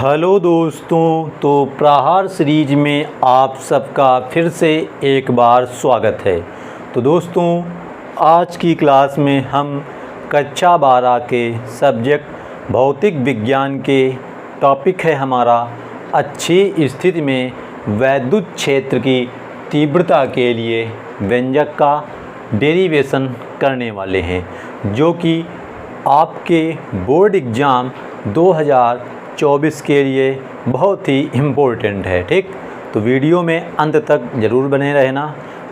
Hello दोस्तों, तो प्रहार सीरीज में आप सबका फिर से एक बार स्वागत है। तो दोस्तों, आज की क्लास में हम कक्षा 12 के सब्जेक्ट भौतिक विज्ञान के टॉपिक है हमारा अच्छी स्थिति में वैद्युत क्षेत्र की तीव्रता के लिए व्यंजक का डेरिवेशन करने वाले हैं, जो कि आपके बोर्ड एग्ज़ाम 2024 के लिए बहुत ही इम्पोर्टेंट है। ठीक, तो वीडियो में अंत तक ज़रूर बने रहना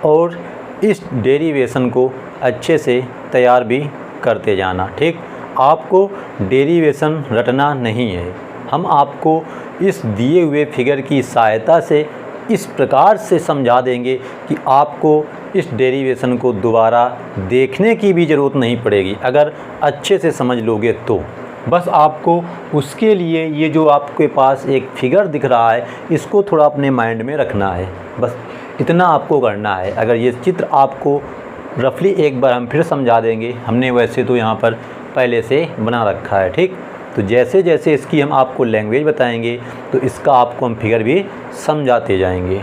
और इस डेरिवेशन को अच्छे से तैयार भी करते जाना। ठीक, आपको डेरिवेशन रटना नहीं है, हम आपको इस दिए हुए फिगर की सहायता से इस प्रकार से समझा देंगे कि आपको इस डेरिवेशन को दोबारा देखने की भी ज़रूरत नहीं पड़ेगी अगर अच्छे से समझ लोगे तो। बस आपको उसके लिए ये जो आपके पास एक फिगर दिख रहा है, इसको थोड़ा अपने माइंड में रखना है, बस इतना आपको करना है। अगर ये चित्र आपको रफली एक बार हम फिर समझा देंगे, हमने वैसे तो यहाँ पर पहले से बना रखा है। ठीक, तो जैसे जैसे इसकी हम आपको लैंग्वेज बताएंगे तो इसका आपको हम फिगर भी समझाते जाएंगे।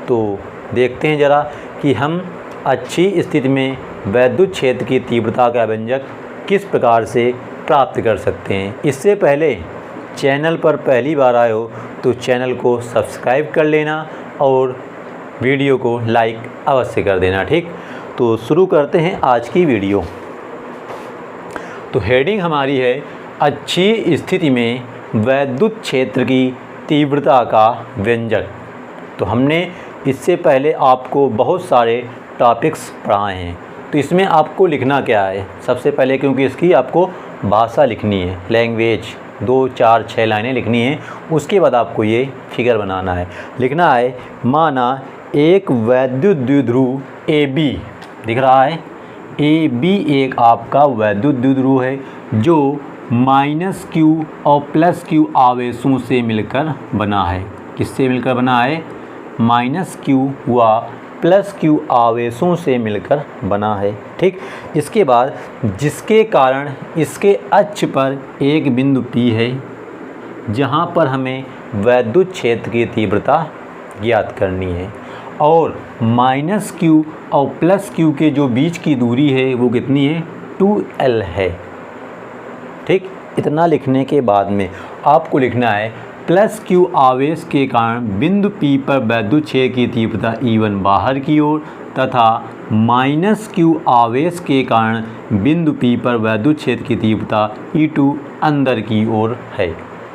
तो देखते हैं ज़रा कि हम अच्छी स्थिति में वैद्युत क्षेत्र की तीव्रता का व्यंजक किस प्रकार से प्राप्त कर सकते हैं। इससे पहले चैनल पर पहली बार आए हो तो चैनल को सब्सक्राइब कर लेना और वीडियो को लाइक अवश्य कर देना। ठीक, तो शुरू करते हैं आज की वीडियो। तो हेडिंग हमारी है अच्छी स्थिति में वैद्युत क्षेत्र की तीव्रता का व्यंजक। तो हमने इससे पहले आपको बहुत सारे टॉपिक्स पढ़ाए हैं, तो इसमें आपको लिखना क्या है सबसे पहले, क्योंकि इसकी आपको भाषा लिखनी है, लैंग्वेज 2, 4, 6 लाइनें लिखनी है। उसके बाद आपको ये फिगर बनाना है। लिखना है, माना एक वैद्युत द्विध्रुव AB दिख रहा है, AB एक आपका वैद्युत द्विध्रुव है जो -Q और +Q आवेशों से मिलकर बना है। किससे मिलकर बना है? -Q व +Q आवेशों से मिलकर बना है। ठीक, इसके बाद जिसके कारण इसके अक्ष पर एक बिंदु P है, जहाँ पर हमें वैद्युत क्षेत्र की तीव्रता ज्ञात करनी है, और -Q और +Q के जो बीच की दूरी है वो कितनी है? 2L है। ठीक, इतना लिखने के बाद में आपको लिखना है +Q आवेश के कारण बिंदु P पर वैद्युत क्षेत्र की तीव्रता E1 बाहर की ओर तथा -Q आवेश के कारण बिंदु P पर वैद्युत क्षेत्र की तीव्रता E2 अंदर की ओर है।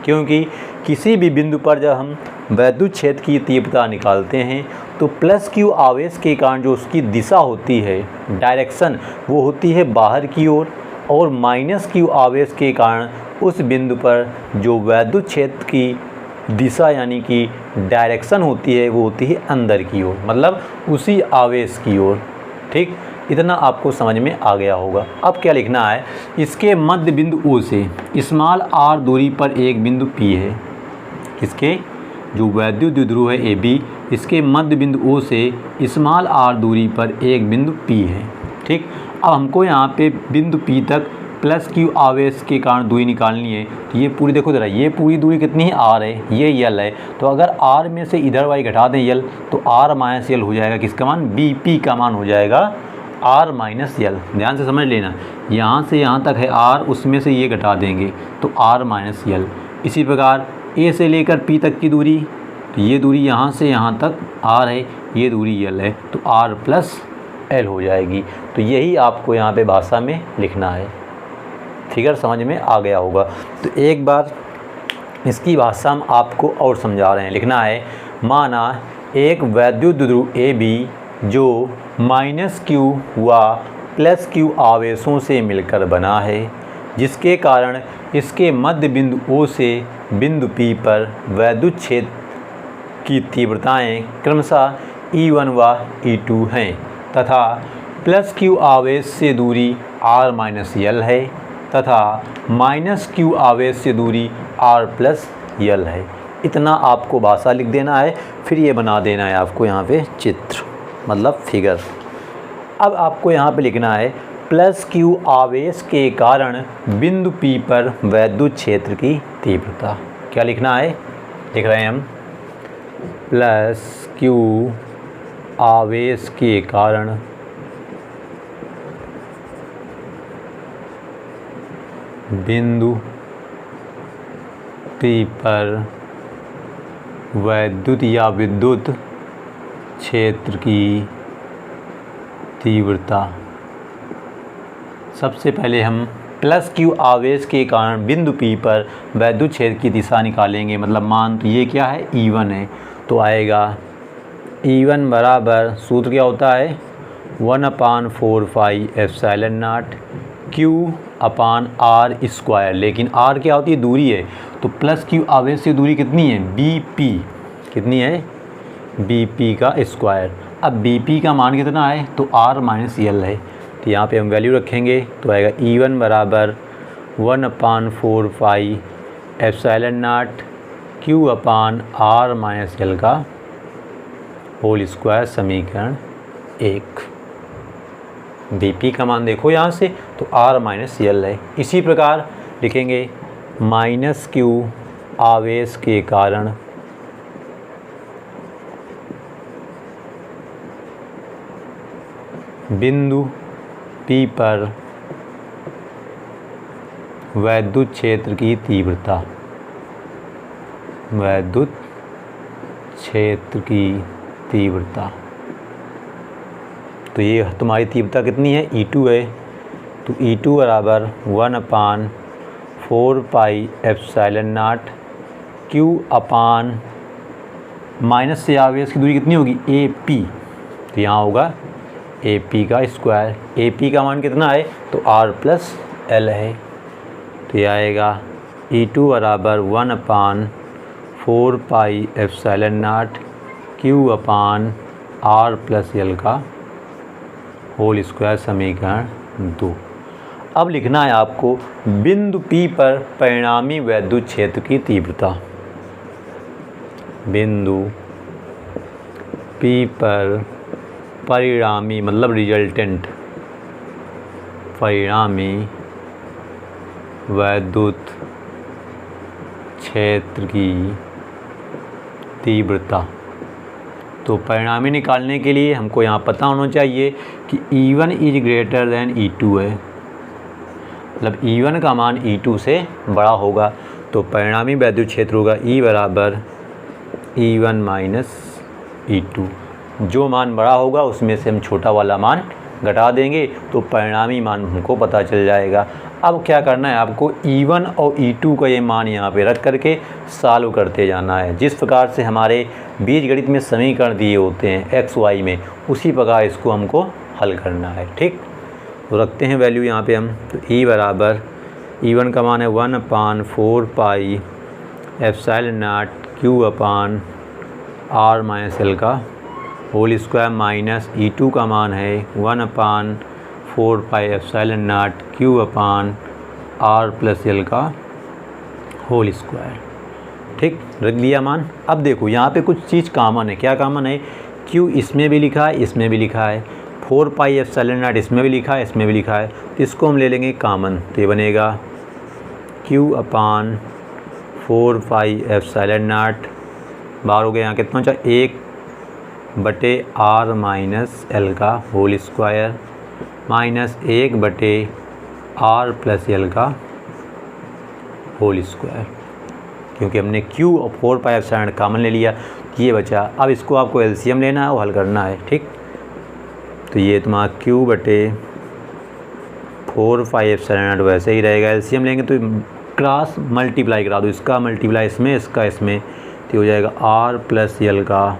क्योंकि किसी भी बिंदु पर जब हम वैद्युत क्षेत्र की तीव्रता निकालते हैं तो +Q आवेश के कारण जो उसकी दिशा होती है, डायरेक्शन, वो होती है बाहर की ओर, और -Q आवेश के कारण उस बिंदु पर जो वैद्युत क्षेत्र की दिशा यानी कि डायरेक्शन होती है वो होती है अंदर की ओर, मतलब उसी आवेश की ओर। ठीक, इतना आपको समझ में आ गया होगा। अब क्या लिखना है? इसके मध्य बिंदु O से r दूरी पर एक बिंदु P है। इसके जो वैद्युत द्विध्रुव है AB, इसके मध्य बिंदु O से r दूरी पर एक बिंदु P है। ठीक, अब हमको यहाँ पे बिंदु P तक +Q आवेश के कारण दूरी निकालनी है। तो ये पूरी देखो ज़रा, ये पूरी दूरी कितनी है? R है, ये L है। तो अगर R में से इधर y घटा दें L, तो R - L हो जाएगा। किसका मान? BP का मान हो जाएगा R - L। ध्यान से समझ लेना, यहाँ से यहाँ तक है R, उसमें से ये घटा देंगे तो R - L। इसी प्रकार A से लेकर P तक की दूरी, तो ये दूरी यहाँ से यहाँ तक R है, ये दूरी L है, तो R + L हो जाएगी। तो यही आपको यहाँ पे भाषा में लिखना है। फिगर समझ में आ गया होगा। तो एक बार इसकी भाषा हम आपको और समझा रहे हैं। लिखना है, माना एक वैद्युत द्विध्रुव AB जो -Q व +Q आवेशों से मिलकर बना है, जिसके कारण इसके मध्य बिंदु O से बिंदु P पर वैद्युत क्षेत्र की तीव्रताएं क्रमशः E1 व E2 हैं तथा +Q आवेश से दूरी R - L है तथा -Q आवेश से दूरी R + L है। इतना आपको भाषा लिख देना है, फिर ये बना देना है आपको यहाँ पे चित्र, मतलब फिगर। अब आपको यहाँ पे लिखना है +Q आवेश के कारण बिंदु P पर वैद्युत क्षेत्र की तीव्रता। क्या लिखना है, लिख रहे हैं हम प्लस क्यू आवेश के कारण बिंदु P पर वैद्युत या विद्युत क्षेत्र की तीव्रता। सबसे पहले हम प्लस क्यू आवेश के कारण बिंदु P पर वैद्युत क्षेत्र की दिशा निकालेंगे, मतलब मान तो ये क्या है E1 है, तो आएगा E1 बराबर सूत्र क्या होता है 1/4 pi epsilon naught Q upon R square. लेकिन आर क्या होती है, दूरी है, तो प्लस क्यू आवेश की दूरी कितनी है BP, कितनी है BP का स्क्वायर। अब BP का मान कितना है, तो R माइनस L है, तो यहाँ पे हम वैल्यू रखेंगे तो आएगा E1 बराबर 1/4 पाई एप्सिलॉन नॉट Q अपान R माइनस L का होल स्क्वायर, समीकरण 1। BP का मान देखो यहाँ से, तो R माइनस L है। इसी प्रकार लिखेंगे माइनस Q आवेश के कारण बिंदु P पर वैद्युत क्षेत्र की तीव्रता, वैद्युत क्षेत्र की तीव्रता। तो ये तुम्हारी तीव्रता कितनी है E2 है, तो E2 बराबर 1/4 pi epsilon naught Q upon minus से आवेश की दूरी कितनी होगी AP, तो यहाँ होगा AP का स्क्वायर। AP का मान कितना है, तो R प्लस L है, तो यह आएगा E2 बराबर 1/4 पाई एप्सिलॉन नॉट Q अपान R प्लस L का होल स्क्वायर, समीकरण 2। अब लिखना है आपको बिंदु P पर परिणामी वैद्युत क्षेत्र की तीव्रता। बिंदु P पर परिणामी मतलब रिजल्टेंट, परिणामी वैद्युत क्षेत्र की तीव्रता। तो परिणामी निकालने के लिए हमको यहाँ पता होना चाहिए कि E1 is greater than E2 है, मतलब E1 का मान E2 से बड़ा होगा, तो परिणामी वैद्युत क्षेत्र होगा E बराबर E1 माइनस E2। जो मान बड़ा होगा उसमें से हम छोटा वाला मान घटा देंगे, तो परिणामी मान हमको पता चल जाएगा। अब क्या करना है आपको, E1 और E2 का ये मान यहाँ पे रख करके सॉल्व करते जाना है। जिस प्रकार से हमारे बीजगणित में समीकरण दिए होते हैं x y में, उसी प्रकार इसको हमको हल करना है। ठीक, तो रखते हैं वैल्यू यहाँ पे हम, तो E बराबर E1 का मान है 1/4 पाई एप्सिलॉन नॉट Q अपान R माइनस L का होल स्क्वायर, माइनस E2 का मान है 1/4 पाई एप्सिलॉन नॉट Q अपान R प्लस L का होल स्क्वायर। ठीक, रख लिया मान। अब देखो यहाँ पे कुछ चीज़ कॉमन है। क्या कॉमन है, Q इसमें भी लिखा है, इसमें भी लिखा है, 4 पाई एप्सिलॉन नॉट इसमें भी लिखा है, इसमें भी लिखा है, तो इसको हम ले लेंगे कॉमन, तो ये बनेगा Q upon 4 pi epsilon naught, बाहर हो गया यहाँ कितना बचा 1/R माइनस L का whole square, minus 1/R plus L का होल स्क्वायर। क्योंकि हमने Q और 4 पाई एप्सिलॉन कॉमन ले लिया, ये बचा। अब इसको आपको एलसीएम लेना है और हल करना है। ठीक, तो ये तुम्हारा Q/4 पाई एप्सिलॉन वैसे ही रहेगा। एलसीएम लेंगे तो क्रॉस मल्टीप्लाई करा दो, इसका मल्टीप्लाई इसमें, इसका इसमें, तो हो जाएगा R प्लस L का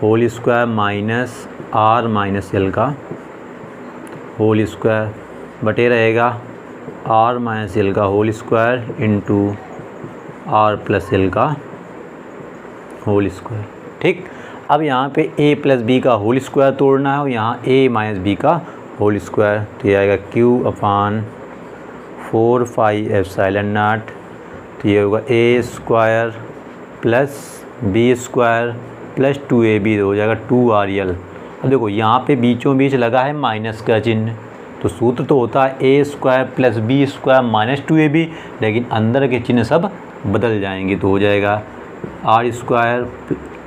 whole square minus R minus L का होल स्क्वायर बटे रहेगा R माइनस L का whole square into R plus L का होल स्क्वायर। ठीक, अब यहाँ पे A प्लस B का होल स्क्वायर तोड़ना है और यहाँ A माइनस B का होल स्क्वायर, तो ये आएगा Q upon 4 pi epsilon naught, तो ये होगा A square plus B square plus 2AB, हो जाएगा 2RL। अब देखो यहाँ पे बीचों बीच लगा है माइनस का चिन्ह, तो सूत्र तो होता है A square plus B square minus 2AB, लेकिन अंदर के चिन्ह सब बदल जाएंगे तो हो जाएगा आर स्क्वायर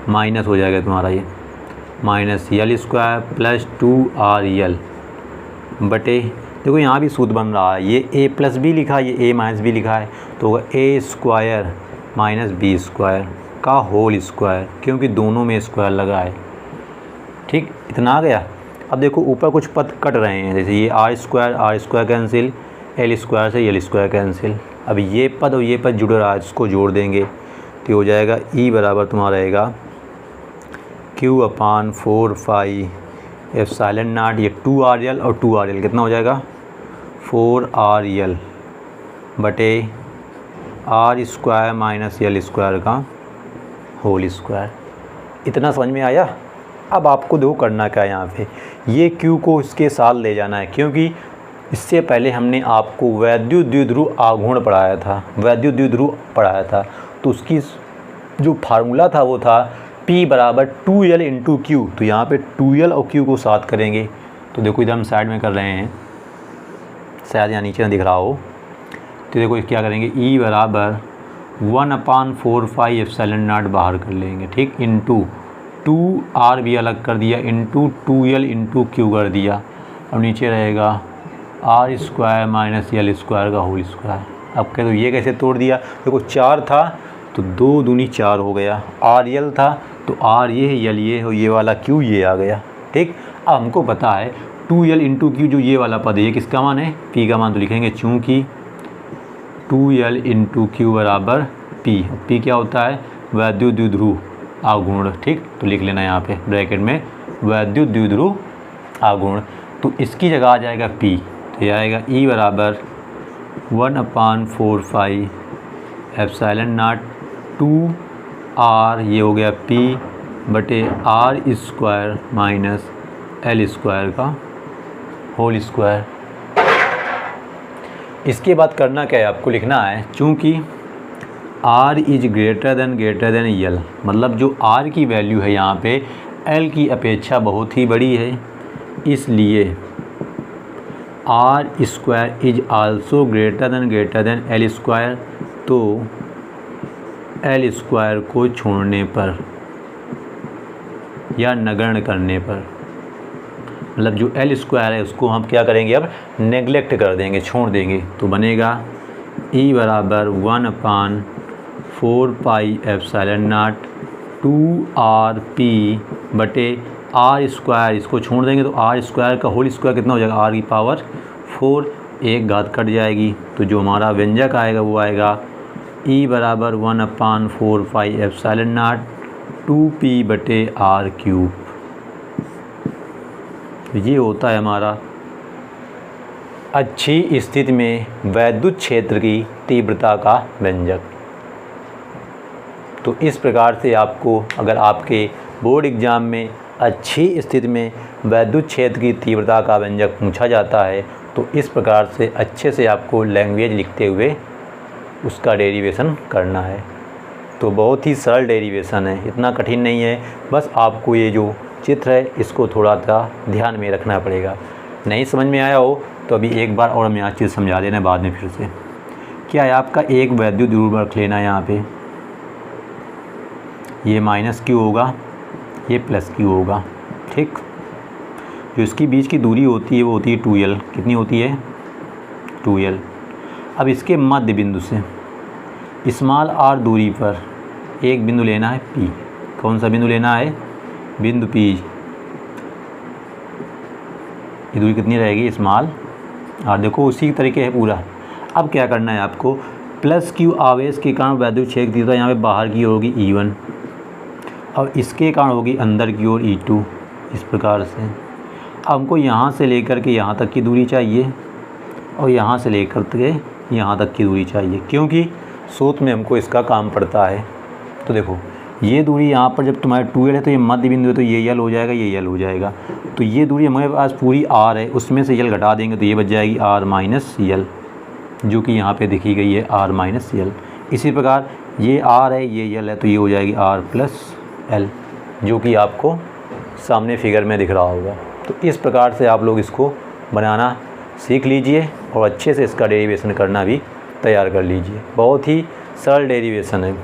माइनस हो जाएगा तुम्हारा ये minus L square plus 2RL बटे, देखो यहाँ भी सूत्र बन रहा है, ये a प्लस बी लिखा है, ये a माइनस बी लिखा है, तो होगा a square minus B square का होल स्क्वायर, क्योंकि दोनों में स्क्वायर लगा है। ठीक, इतना आ गया। अब देखो ऊपर कुछ पद कट रहे हैं, जैसे ये R square cancel, L square से यल स्क्वायर कैंसिल। अब ये पद और ये पद जुड़ रहा है, इसको जोड़ देंगे तो हो जाएगा ई बराबर तुम्हारा रहेगा Q/4 एप्सिलॉन नॉट, ये 2RL और 2RL कितना हो जाएगा 4RL बटे R square minus L square का होल स्क्वायर। इतना समझ में आया। अब आपको दो करना क्या है, यहाँ पे ये Q को इसके साथ ले जाना है, क्योंकि इससे पहले हमने आपको वैद्युत द्विध्रुव आघूर्ण पढ़ाया था, तो उसकी जो फार्मूला था वो था P बराबर 2L इंटू Q। तो यहाँ पे 2L और Q को साथ करेंगे, तो देखो इधर हम साइड में कर रहे हैं, शायद यहाँ नीचे ना दिख रहा हो, तो देखो क्या करेंगे E बराबर 1/4 एप्सिलॉन नॉट बाहर कर लेंगे, ठीक, इंटू 2R भी अलग कर दिया, इंटू 2L इंटू Q कर दिया, और नीचे रहेगा R square minus L square का होल स्क्वायर। अब कह दो ये कैसे तोड़ दिया, देखो 4 था तो 2 दूनी 4 हो गया, RL था तो R ये है, यल ये हो, ये वाला Q ये आ गया। ठीक, अब हमको पता है 2L इंटू Q जो ये वाला पद है ये किसका मान है, P का मान, तो लिखेंगे चूँकि 2L इंटू Q बराबर P क्या होता है, वैद्युत द्विध्रुव आघूर्ण। ठीक, तो लिख लेना यहाँ पे ब्रैकेट में वैद्युत द्विध्रुव आघूर्ण, तो इसकी जगह आ जाएगा P, तो ये आएगा E बराबर 1/4 एप्सिलॉन नॉट 2R, ये हो गया P बटे R square minus L square का होल स्क्वायर। इसके बाद करना क्या है, आपको लिखना है चूँकि R इज ग्रेटर देन यल, मतलब जो R की वैल्यू है यहाँ पे L की अपेक्षा बहुत ही बड़ी है, इसलिए R square is also greater than L square. तो एल स्क्वायर को छोड़ने पर या नगण्य करने पर, मतलब जो एल स्क्वायर है उसको हम क्या करेंगे, अब नेगलेक्ट कर देंगे, छोड़ देंगे, तो बनेगा E बराबर 1/4 एप्सिलॉन नॉट 2RP बटे आर स्क्वायर, इसको छोड़ देंगे तो आर स्क्वायर का होल स्क्वायर कितना हो जाएगा, R की पावर 4, एक घात कट जाएगी, तो जो हमारा व्यंजक आएगा वो आएगा E बराबर 1/4 एप्सिलॉन नॉट 2P बटे R³। ये होता है हमारा अच्छी स्थिति में वैद्युत क्षेत्र की तीव्रता का व्यंजक। तो इस प्रकार से आपको अगर आपके बोर्ड एग्ज़ाम में अच्छी स्थिति में वैद्युत क्षेत्र की तीव्रता का व्यंजक पूछा जाता है, तो इस प्रकार से अच्छे से आपको लैंग्वेज लिखते हुए उसका डेरिवेशन करना है। तो बहुत ही सरल डेरिवेशन है, इतना कठिन नहीं है, बस आपको ये जो चित्र है इसको थोड़ा सा ध्यान में रखना पड़ेगा। नहीं समझ में आया हो तो अभी एक बार और मैं आज चीज़ समझा देना बाद में फिर से। क्या है, आपका एक वैद्युत ध्रुव रख लेना है, यहाँ पे ये माइनस Q होगा, ये प्लस Q होगा। ठीक, जो इसकी बीच की दूरी होती है वो होती है 2L, कितनी होती है 2L। अब इसके मध्य बिंदु से स्मॉल r दूरी पर एक बिंदु लेना है P। कौन सा बिंदु लेना है, बिंदु P। ये दूरी कितनी रहेगी, स्मॉल r, देखो उसी तरीके है पूरा। अब क्या करना है आपको, प्लस Q आवेश के कारण वैद्युत क्षेत्र की तीव्रता यहाँ पे बाहर की ओर होगी E1 और इसके कारण होगी अंदर की ओर E2, इस प्रकार से। अब हमको यहाँ से लेकर के यहाँ तक की दूरी चाहिए और यहाँ से लेकर के यहाँ तक की दूरी चाहिए, क्योंकि सूत्र में हमको इसका काम पड़ता है। तो देखो ये दूरी यहाँ पर जब तुम्हारे 2L है तो ये मध्य बिंदु है, तो ये L हो जाएगा, ये L हो जाएगा। तो ये दूरी हमारे पास पूरी R है, उसमें से L घटा देंगे तो ये बच जाएगी R माइनस L, जो कि यहाँ पे दिखी गई है R माइनस L। इसी प्रकार ये R है, ये L है, तो ये हो जाएगी R प्लस L, जो कि आपको सामने फिगर में दिख रहा होगा। तो इस प्रकार से आप लोग इसको बनाना सीख लीजिए और अच्छे से इसका डेरिवेशन करना भी तैयार कर लीजिए। बहुत ही सरल डेरिवेशन है,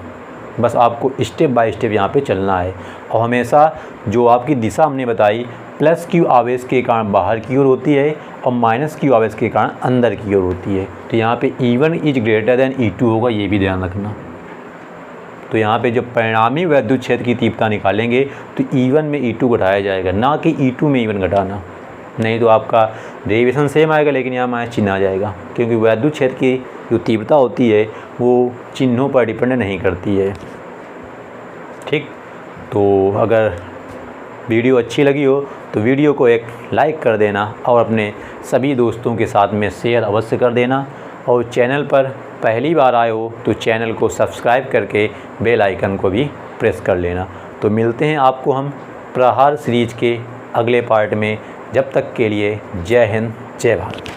बस आपको स्टेप बाय स्टेप यहाँ पे चलना है। और हमेशा जो आपकी दिशा हमने बताई, प्लस q आवेश के कारण बाहर की ओर होती है और माइनस q आवेश के कारण अंदर की ओर होती है। तो यहाँ पे E1 is greater than E2 होगा, ये भी ध्यान रखना। तो यहाँ पे जब परिणामी वैद्युत क्षेत्र की तीव्रता निकालेंगे तो E1 में E2 घटाया जाएगा, ना कि E2 में E1 घटाना, नहीं तो आपका डेरिवेशन सेम आएगा लेकिन यहाँ माइनस चिन्ह आ जाएगा, क्योंकि वैद्युत क्षेत्र की जो तीव्रता होती है वो चिन्हों पर डिपेंड नहीं करती है। ठीक, तो अगर वीडियो अच्छी लगी हो तो वीडियो को एक लाइक कर देना और अपने सभी दोस्तों के साथ में शेयर अवश्य कर देना। और चैनल पर पहली बार आए हो तो चैनल को सब्सक्राइब करके बेल आइकन को भी प्रेस कर लेना। तो मिलते हैं आपको हम प्रहार सीरीज के अगले पार्ट में। जब तक के लिए जय हिंद, जय भारत।